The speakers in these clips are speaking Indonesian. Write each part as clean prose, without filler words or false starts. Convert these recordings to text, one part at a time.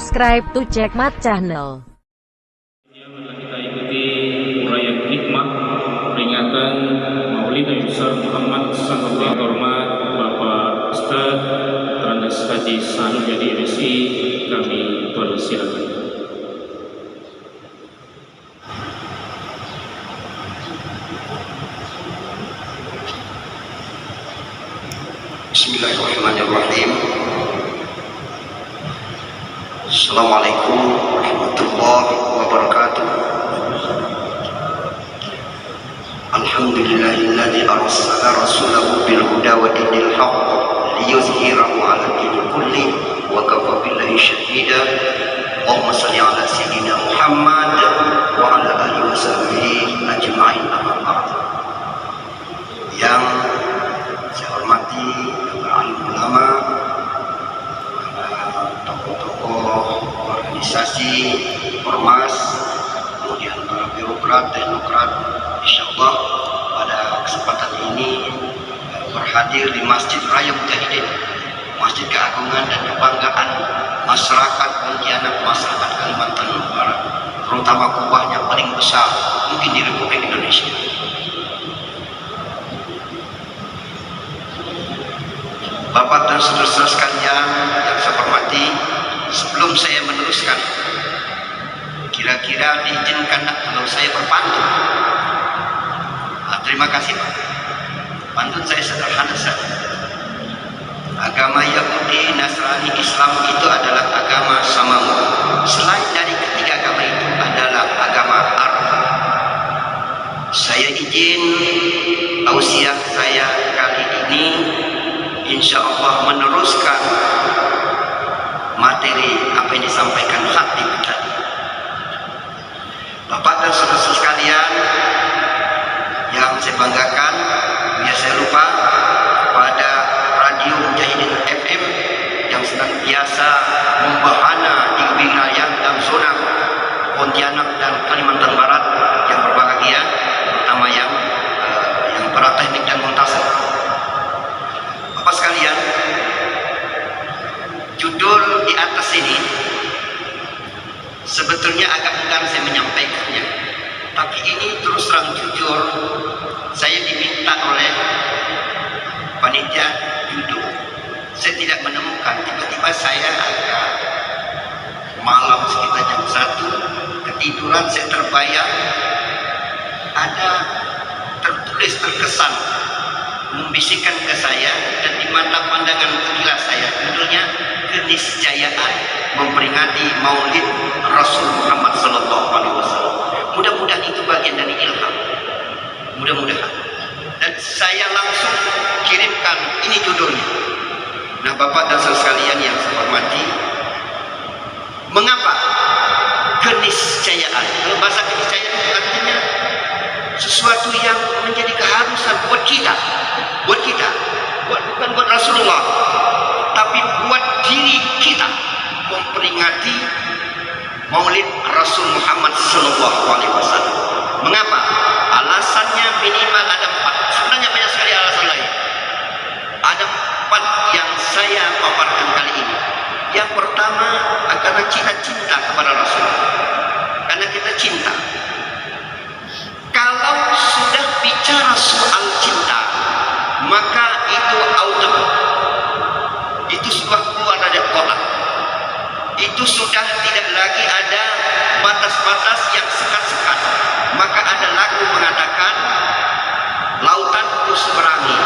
subscribe to Cekmat Channel. Kita ikuti uraian hikmah peringatan Maulid Nabi besar Muhammad sallallahu alaihi wasallam. Bapak Ustaz Trandas Haji Sanul Jadi MSI, kami persilakan. Bismillahirrahmanirrahim. Assalamualaikum warahmatullahi wabarakatuh. Alhamdulillahilladzi arsala rasulahu bil huda wa dinil haqq liyuzhirahu 'ala dini kulli wa kafa billahi shahida. Allahumma shalli 'ala sayyidina Muhammad wa 'ala alihi wasahbihi ajma'in. Amma ba'd. Yang saya hormati para alim ulama, tokoh-tokoh organisasi, ormas, kemudian para birokrat, teknokrat, insyaallah pada kesempatan ini berhadir di Masjid Raya Mujahidin, Masjid Keagungan dan Kebanggaan masyarakat Pontianak, masyarakat Kalimantan Barat, terutama kubahnya paling besar mungkin di Republik Indonesia. Bapak dan saudara sekalian yang saya hormati, sebelum saya meneruskan, kira-kira diizinkan kalau saya berpantun? Terima kasih Pak. Pantun saya sederhana saja. Agama Yahudi, Nasrani, Islam itu adalah agama samawi. Selain dari ketiga agama itu adalah agama Arab. Saya izin tausiah saya kali ini insya Allah meneruskan materi apa yang disampaikan khatib tadi. Bapak dan saudara sekalian yang saya banggakan, biar saya lupa pada Radio Mujahidin FM yang senantiasa membahana di wilayah dan zona Pontianak dan Kalimantan Barat yang berbahagia, terutama yang para teknik dan montasir. Bapak sekalian, judul di atas ini sebetulnya agak enggan saya menyampaikannya, tapi ini terus terang jujur saya diminta oleh panitia judul. Saya tidak menemukan, tiba-tiba saya agak malam sekitar jam 1 ketiduran, saya terbayang ada tertulis terkesan membisikkan ke saya dan di mata pandangan kegilas saya, judulnya keniscayaan memperingati Maulid Rasul Muhammad sallallahu alaihi wasallam. Mudah-mudahan itu bagian dari ilham. Mudah-mudahan. Dan saya langsung kirimkan ini judulnya. Nah, Bapak dan saudara sekalian yang saya hormati, mengapa keniscayaan? Kalau bahasa keniscayaan itu artinya sesuatu yang menjadi keharusan buat kita, bukan buat Rasulullah, tapi buat diri kita memperingati Maulid Rasul Muhammad sallallahu alaihi wasallam. Mengapa? Alasannya minimal ada 4. Sebenarnya banyak sekali alasan lain. Ada 4 yang saya paparkan kali ini. Yang pertama, karena kita cinta kepada Rasul. Karena kita cinta. Kalau sudah bicara soal cinta, maka itu auto, itu sudah keluar dari kotak. Itu sudah tidak lagi ada batas-batas yang sekat-sekat. Maka ada lagu mengatakan, lautan ku seberangi,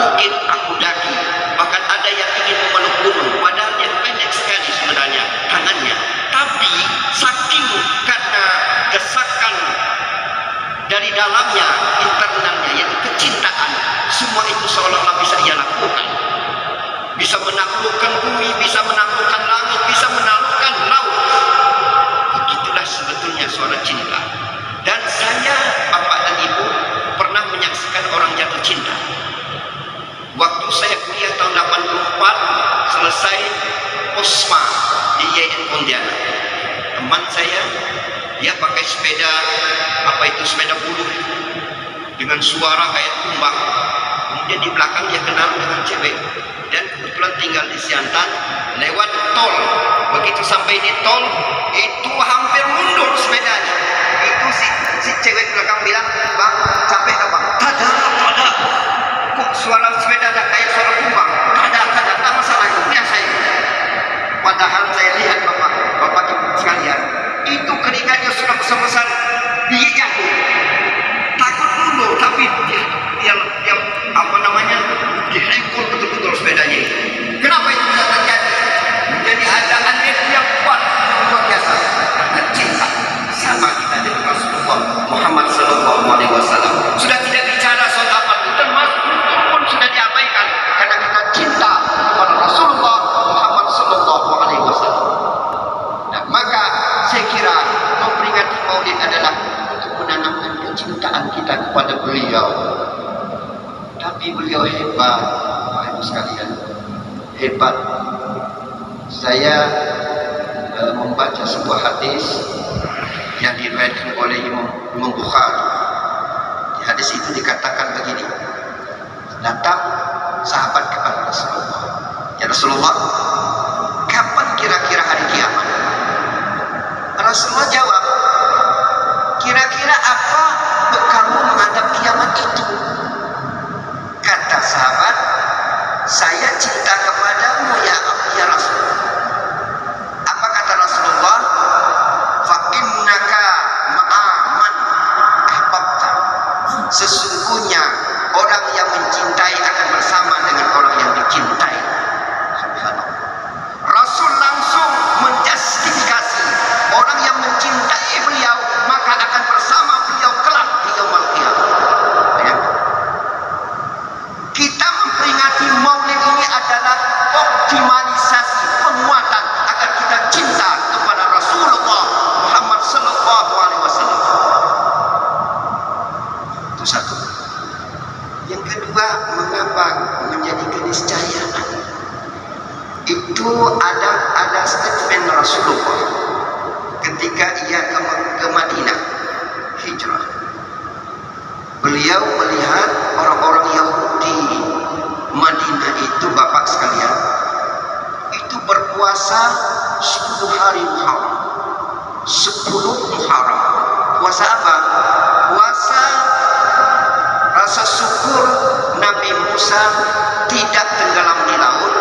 bukit aku daki, bahkan ada yang ingin memeluk gunung, padahal yang pendek sekali sebenarnya tangannya, tapi saking karena desakan dari dalamnya, internalnya, yaitu kecintaan, semua itu seolah-olah bisa ia lakukan. Bisa menaklukkan bumi, bisa menaklukkan langit, bisa menaklukkan laut. Begitulah sebetulnya suara cinta. Dan saya, Bapak dan Ibu, pernah menyaksikan orang jatuh cinta. Waktu saya kuliah tahun 84, selesai posma di IAIN Pontianak. Teman saya, dia pakai sepeda, sepeda buluh dengan suara kayak tumbang. Kemudian di belakang dia kenal dengan cewek, dan kebetulan tinggal di Siantan, lewat tol. Begitu sampai di tol, itu hampir mundur sepedanya. Itu si cewek belakang bilang, "Bang, capek gak bang?" "Tada, tada." "Kok suara sepeda ada kayak suara kumbang?" "Tada, tada, tak masalah itu, biasa itu." Padahal saya lihat bapak ibu sekalian, itu keringatnya sudah besar-besar, dia jatuh. Takut mundur, tapi dia apa namanya, dihengkol betul-betul sepedanya itu. Kenapa itu bisa terjadi? Menjadi ada adil yang kuat, luar biasa, karena cinta sama kita dengan Rasulullah Muhammad Sallallahu Alaihi Wasallam. Sudah tidak bicara soal apa itu, termasuk pun sudah diabaikan karena kita cinta kepada Rasulullah Muhammad Sallallahu Alaihi Wasallam. Nah, maka saya kira memperingati Maulid adalah untuk menanamkan kecintaan kita kepada beliau. Tapi beliau hebat, Bapak Ibu sekalian, hebat. Saya membaca sebuah hadis yang diriwayatkan oleh Imam Bukhari. Di hadis itu dikatakan begini, datang sahabat kepada Rasulullah, "Ya Rasulullah, kapan kira-kira hari kiamat?" Rasulullah jawab, "Kira-kira apa kamu menghadap kiamat itu?" Kata sahabat, "Saya cinta kepadamu ya Rasul." Apa kata Rasulullah? "Fa innaka ma'aman ahbabta." Sesungguhnya orang yang mencintai akan bersama dengan orang yang dicintai. Subhanallah. Rasul langsung menjustifikasi orang yang mencintai beliau maka akan bersama beliau kelak di yaumul qiyamah. Kita memperingati Maulid ini adalah optimalisasi penguatan agar kita cinta kepada Rasulullah Muhammad Sallallahu Alaihi Wasallam. Itu satu. Yang kedua, mengapa menjadi keniscayaan? Itu ada statement Rasulullah ketika ia ke Madinah hijrah. Beliau melihat orang-orang Yahudi Madinah itu, Bapak sekalian, itu berpuasa 10 hari Muharram. 10 Muharram. Puasa apa? Puasa rasa syukur Nabi Musa tidak tenggelam di laut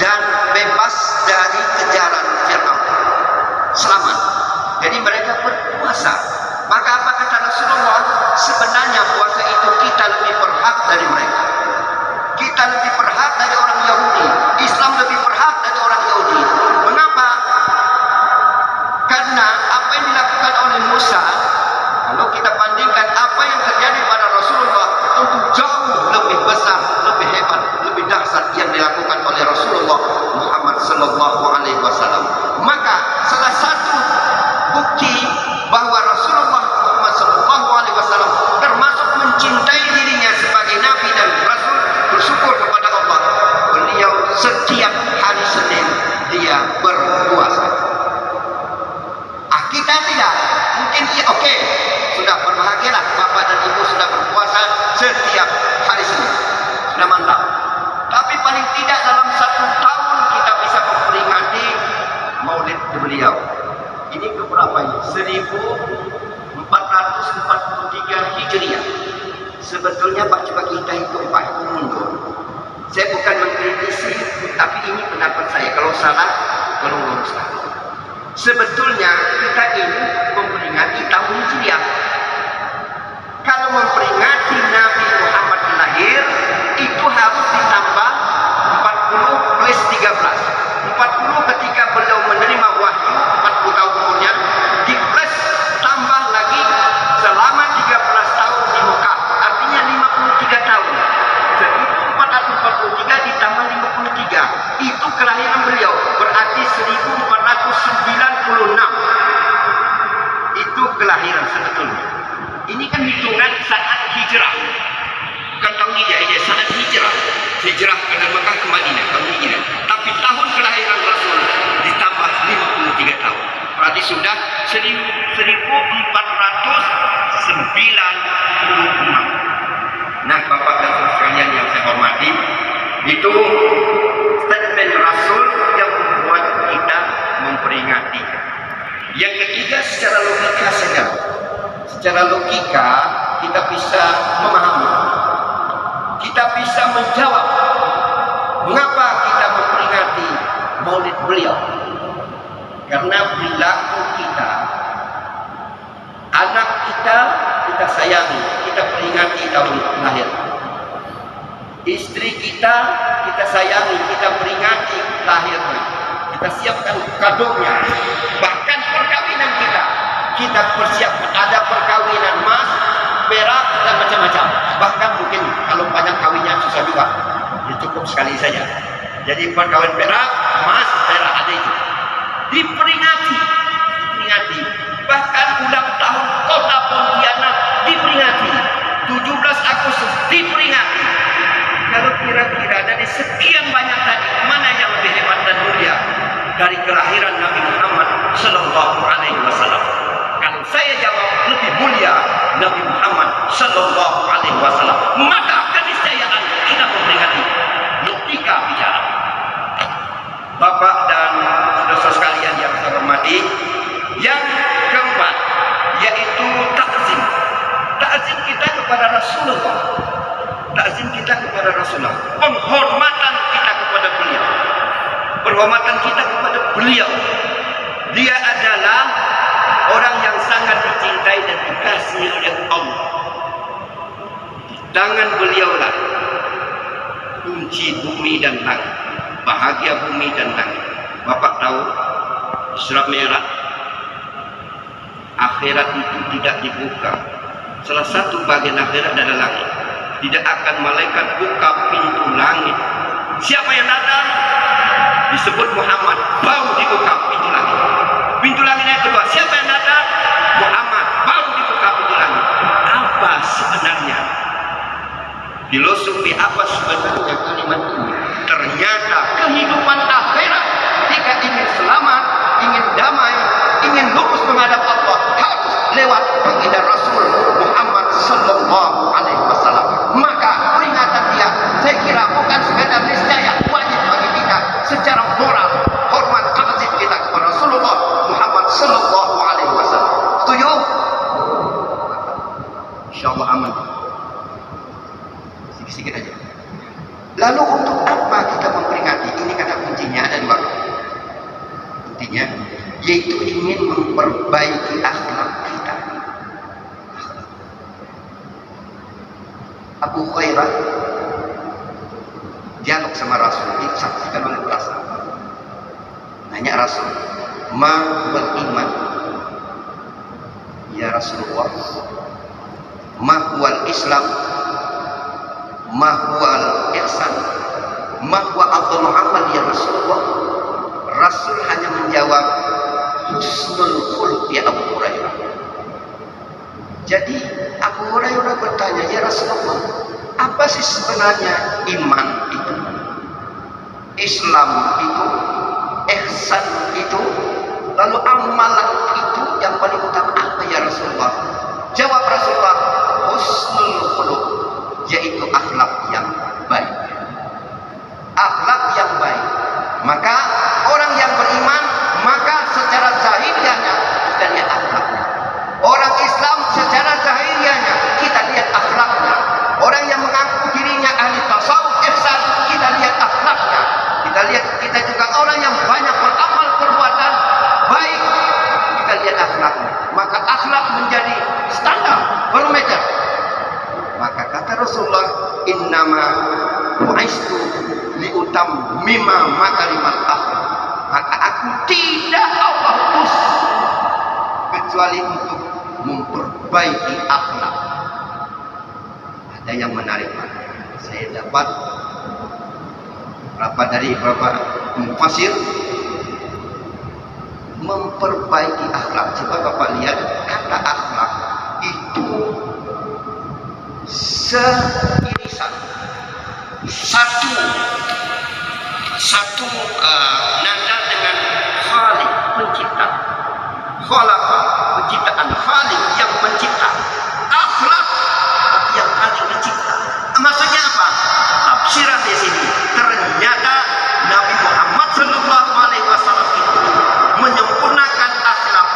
dan bebas dari kejaran Fir'aun. Selamat. Jadi mereka berpuasa. Maka apa kata Rasulullah? Sebenarnya puasa itu kita lebih berhak dari mereka. Kita lebih berhak dari orang Yahudi. Islam lebih berhak dari orang Yahudi. Mengapa? Karena apa yang dilakukan oleh Musa, kalau kita bandingkan apa yang terjadi pada Rasulullah, tentu jauh lebih besar, lebih hebat, lebih dahsyat yang dilakukan oleh Rasulullah Muhammad Sallallahu Alaihi Wasallam. Maka salah satu bukti bahwa Rasulullah Muhammad Sallallahu Alaihi Wasallam termasuk mencintai dirinya sebagai Nabi dan Rasul, bersyukur kepada Allah, beliau setiap hari Senin dia berpuasa. Kita tidak, mungkin oke, sudah berbahagialah bapak dan ibu sudah berpuasa setiap hari Senin, sudah mantap. Tapi paling tidak dalam 1 tahun kita bisa memperingati Maulid beliau. Ini keberapa ini? 1443 Hijriah. Sebetulnya Pak, coba kita hitung Pak, itu mundur. Saya bukan mengkritisi, tapi ini pendapat saya. Kalau salah, tolong luruskan. Sebetulnya kita ini memperingati tahun Hijriah. Kalau memperingati Nabi Muhammad lahir, itu harus ditambah 40 plus 13. 40 ketika beliau menerima wahyu, 40 tahun umurnya, di plus tambah lagi selama 13 tahun di Mekah, artinya 53 tahun. Jadi 443 ditambah 53, itu kelahiran beliau, berarti 1496. Itu kelahiran sebetulnya. Ini kan hitungan saat hijrah, bukan tahun hijrah, saat hijrah. Hijrah dari Mekah ke Madinah, tahun hijrah. Tapi tahun kelahiran Rasul ditambah 53 tahun. Berarti sudah 1496. Nah, Bapak dan Ibu sekalian yang saya hormati, itu statement Rasul Yang ketiga, secara logika saja. Secara logika kita bisa memahami, kita bisa menjawab mengapa kita memperingati Maulid beliau. Karena perilaku kita, anak kita sayangi, kita peringati tahun lahir. Istri kita sayangi, kita peringati lahirnya. Kita siapkan kadonya. Bahkan perkawinan kita persiapkan. Ada perkawinan emas, perak, dan macam-macam. Bahkan mungkin kalau banyak kawinnya susah juga. Ya, cukup sekali saja. Jadi perkawinan perak, emas, perak ada itu. Diperingati. Bahkan ulang tahun Kota Pontianak diperingati. 17 Agustus diperingati. Kalau kira-kira dari sekian banyak tadi, mana yang lebih hebat dan mulia dari kelahiran Nabi Muhammad Sallallahu Alaihi Wasallam? Kalau saya jawab lebih mulia Nabi Muhammad Sallallahu Alaihi Wasallam, maka keniscayaan kita memperingati. Logika bicara. Bapak dan saudara sekalian yang saya hormati, yang keempat yaitu takzim. Takzim kita kepada Rasulullah. Takzim kita kepada Rasulullah. Penghormatan kita kepada beliau. Penghormatan kita kepada beliau. Dia adalah orang yang sangat dicintai dan dikasihi oleh Allah. Di tangan beliaulah kunci bumi dan langit. Bahagia bumi dan langit. Bapak tahu Isra Mi'raj, akhirat itu tidak dibuka. Salah satu bagian akhirat adalah langit. Tidak akan malaikat buka pintu langit. Siapa yang datang? Disebut Muhammad. Baru dibuka pintu langit. Pintu langit yang kedua. Siapa yang datang? Muhammad. Baru dibuka pintu langit. Apa sebenarnya? Filosofi apa sebenarnya kalimat ini? Ternyata kehidupan akhirat, jika ingin selamat, ingin damai, ingin lurus menghadap Allah, harus lewat baginda Rasul Muhammad Sallallahu Alaihi Wasallam. Maka peringatan dia, saya kira bukan sekadar niscaya, wajib bagi kita secara moral, hormat takzim kita kepada Rasulullah Muhammad Sallallahu Alaihi Wasallam. Setuju? Insyaallah aman. Sedikit aja. Lalu untuk apa kita memperingati? Ini kata kuncinya ada dua. Intinya yaitu ingin memperbaiki akhlak kita. Abu Hurairah dialog sama Rasul, disaksikan oleh Rasul. Nanya Rasul, ma beriman? Ya Rasulullah, ma huwal Islam? Ma huwal ihsan? Ma huwa afdhalul amal ya Rasulullah? Rasul hanya menjawab husnul khuluq ya Abu Hurairah. Jadi Abu Hurairah bertanya, ya Rasulullah, apa sih sebenarnya iman itu, Islam itu, ihsan itu, lalu amalan itu yang paling utama apa ya Rasulullah? Jawab Rasulullah, husnul khuluq, yaitu akhlak yang baik. Akhlak yang baik. Maka orang yang beriman, maka secara zahiriahnya kita lihat akhlaknya. Orang Islam secara zahiriahnya kita lihat akhlaknya. Orang yang mengaku dirinya ahli tasawuf ihsan, kita lihat akhlaknya. Kita lihat kita juga orang yang banyak beramal perbuatan baik, kita lihat akhlaknya. Maka akhlak menjadi standar barometer. Maka kata Rasulullah, innama bu'istu liutammima makarimal akhlak. Maka aku tidak Allah utus kecuali untuk memperbaiki akhlak. Ada yang menarik, saya dapat berapa mufassir memperbaiki akhlak. Coba Bapak lihat kata akhlak itu seirisan, satu nada dengan Khalik pencipta, khalaqa penciptaan, Khalik yang mencipta, akhlak yang paling mencipta. Maksudnya apa? Tafsiran di sini ternyata Nabi Muhammad Sallallahu Alaihi Wasallam itu menyempurnakan akhlak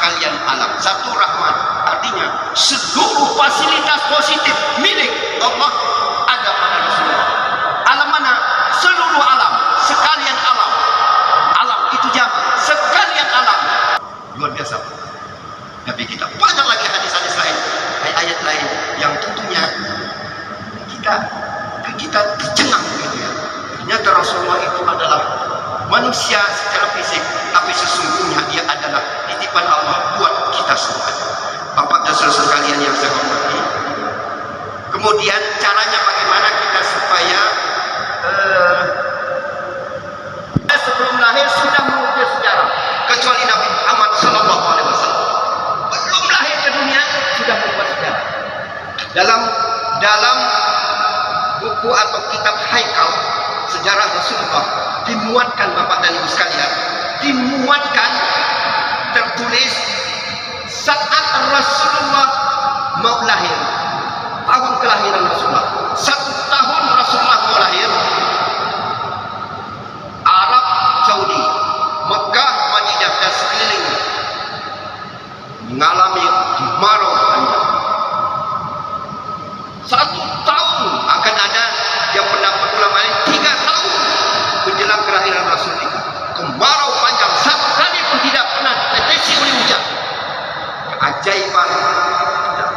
sekalian alam. Satu, rahmat. Artinya seluruh fasilitas positif milik Allah ada pada Rasulullah. Alam mana? Seluruh alam, sekalian alam. Alam itu jamak, sekalian alam. Luar biasa Nabi kita. Banyak lagi hadis-hadis lain, ayat-ayat lain yang tentunya kita tercengang gitu ya. Ternyata Rasulullah itu adalah manusia secara fisik, tapi sesungguhnya dia adalah titipan Allah buat kita semua. Bapak dan saudara sekalian yang saya hormati, kemudian caranya bagaimana kita supaya sebelum lahir sudah mengukir sejarah, kecuali Nabi Muhammad SAW belum lahir ke dunia sudah membuat sejarah. Dalam buku atau kitab Haikal sejarah Rasulullah dimuatkan, Bapak dan Ibu sekalian, dimuatkan tertulis saat Rasulullah mau lahir, tahun kelahiran Rasulullah, 1 tahun Rasulullah mau lahir, Arab Saudi, Mekah, Madinah dan sekelilingnya mengalami kemarau panjang. 1 tahun akan ada yang pendapat ulama lain 3 tahun menjelang kelahiran Rasul itu. Kemarau panjang, 1 kali pun tidak pernah ditetesi oleh hujan. Keajaiban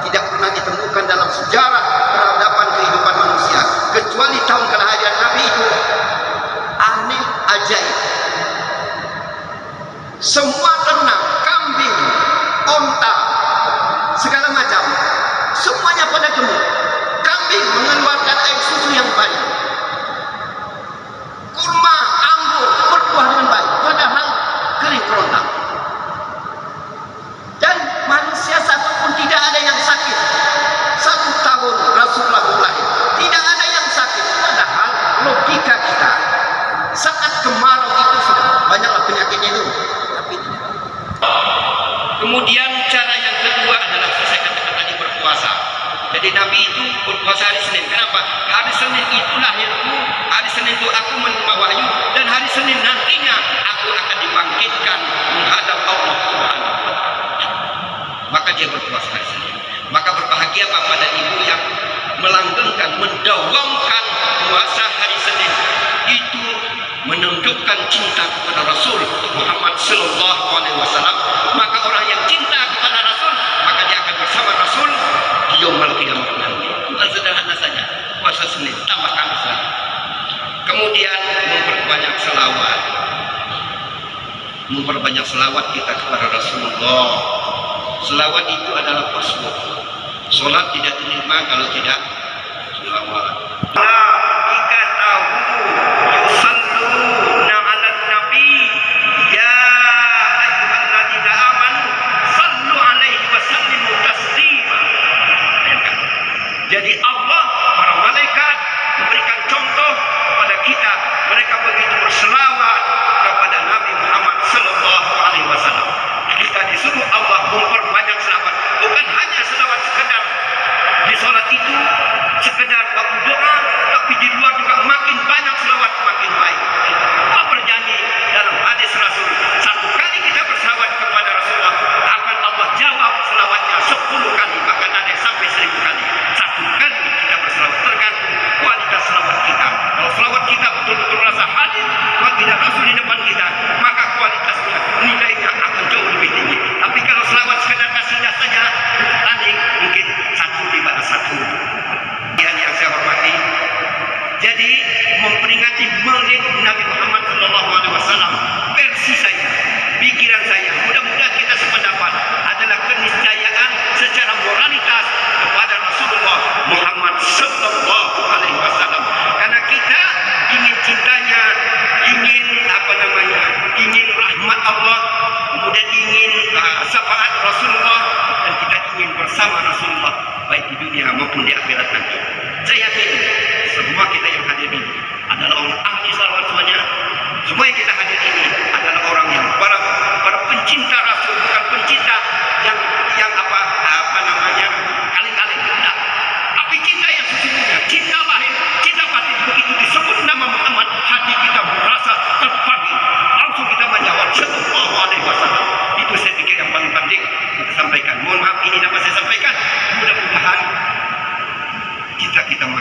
tidak pernah ditemukan dalam sejarah peradaban kehidupan manusia kecuali tahun kelahiran Nabi itu. Aneh, ajaib. Semua ternak, kambing, onta, segala macam, semuanya pada gemuk. Kambing mengeluarkan air susu yang banyak. Kurma, anggur berbuah dengan baik, padahal kering kerontang. Dan manusia satu pun tidak ada yang sakit. 1 tahun Rasulullah lahir, tidak ada yang sakit. Padahal logika kita saat kemarau itu sudah banyaklah penyakitnya itu, tapi tidak. Kemudian cara yang kedua adalah saya katakan tadi, berpuasa. Jadi Nabi itu berpuasa hari Senin. Kenapa? Hari Senin itu lahirku, hari Senin itu aku menerima wahyu, dan hari Senin nantinya aku akan dibangkitkan menghadap Allah Subhanahu wa Ta'ala. Maka dia berpuasa hari Senin. Maka berbahagia Bapak dan Ibu yang melanggengkan, mendawamkan puasa hari Senin. Itu menunjukkan cinta kepada Rasul Muhammad Sallallahu Alaihi Wasallam. Maka orang yang cinta kepada Rasul, maka dia akan bersama Rasul di yaumul qiyamah nanti. Bukan sederhana saja puasa Senin, tambahkan lagi. Kemudian memperbanyak selawat. Memperbanyak selawat kita kepada Rasulullah. Selawat itu adalah password. Solat tidak diterima kalau tidak selawat. Jika tahu yusalluna 'alan nabi ya ayyuhalladzina amanu sallu 'alaihi wa sallimu taslima. Jadi Allah, para malaikat memberikan contoh kepada kita. Mereka begitu berselawat kepada Nabi Muhammad sallallahu alaihi wasallam. Kita disuruh Allah memperbanyak selawat, bukan hanya selawat sekedar di sholat itu, sekedar waktu doa, tapi di luar juga makin banyak selawat makin baik. Allah berjanji dalam hadis Rasul, 1 kali kita berselawat kepada Rasulullah akan Allah jawab selawatnya 10 kali, bahkan ada yang sampai 1000 kali. 1 kali kita berselawat, tergantung kualitas selawat kita. Kalau selawat kita betul-betul rasa hadir kepada Rasul di depan kita, maka kualitasnya, nilainya akan jauh lebih tinggi. Tapi kalau selawat sekadar kasidah saja, tanding mungkin 1 di bawah 1. Yang saya hormati, jadi memperingati Maulid Nabi Muhammad SAW, versi saya, pikiran saya, mudah-mudahan kita sependapat, adalah keniscayaan secara moralitas kepada Rasulullah Muhammad SAW. Karena kita ingin cintanya, ingin ingin rahmat Allah, kemudian ingin syafaat Rasulullah, dan kita ingin bersama Rasulullah baik di dunia maupun di akhirat nanti. Saya yakin semua kita yang hadir ini adalah orang ahli salawat semuanya. Semua yang kita hadir ini adalah orang yang para pencinta Rasul, bukan pencinta yang kaleng-kaleng, tidak. Tapi cinta yang sesungguhnya, cinta lahir, cinta batin. Begitu disebut nama Muhammad, hati kita merasa terpanggil, langsung kita menjawab sallallahu alaihi wasallam. Itu saya pikir yang paling penting.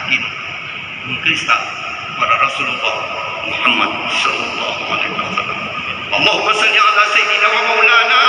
yakin mengkristal kepada Rasulullah Muhammad sallallahu alaihi wasallam. Allahumma salli ala sayyidina wa maulana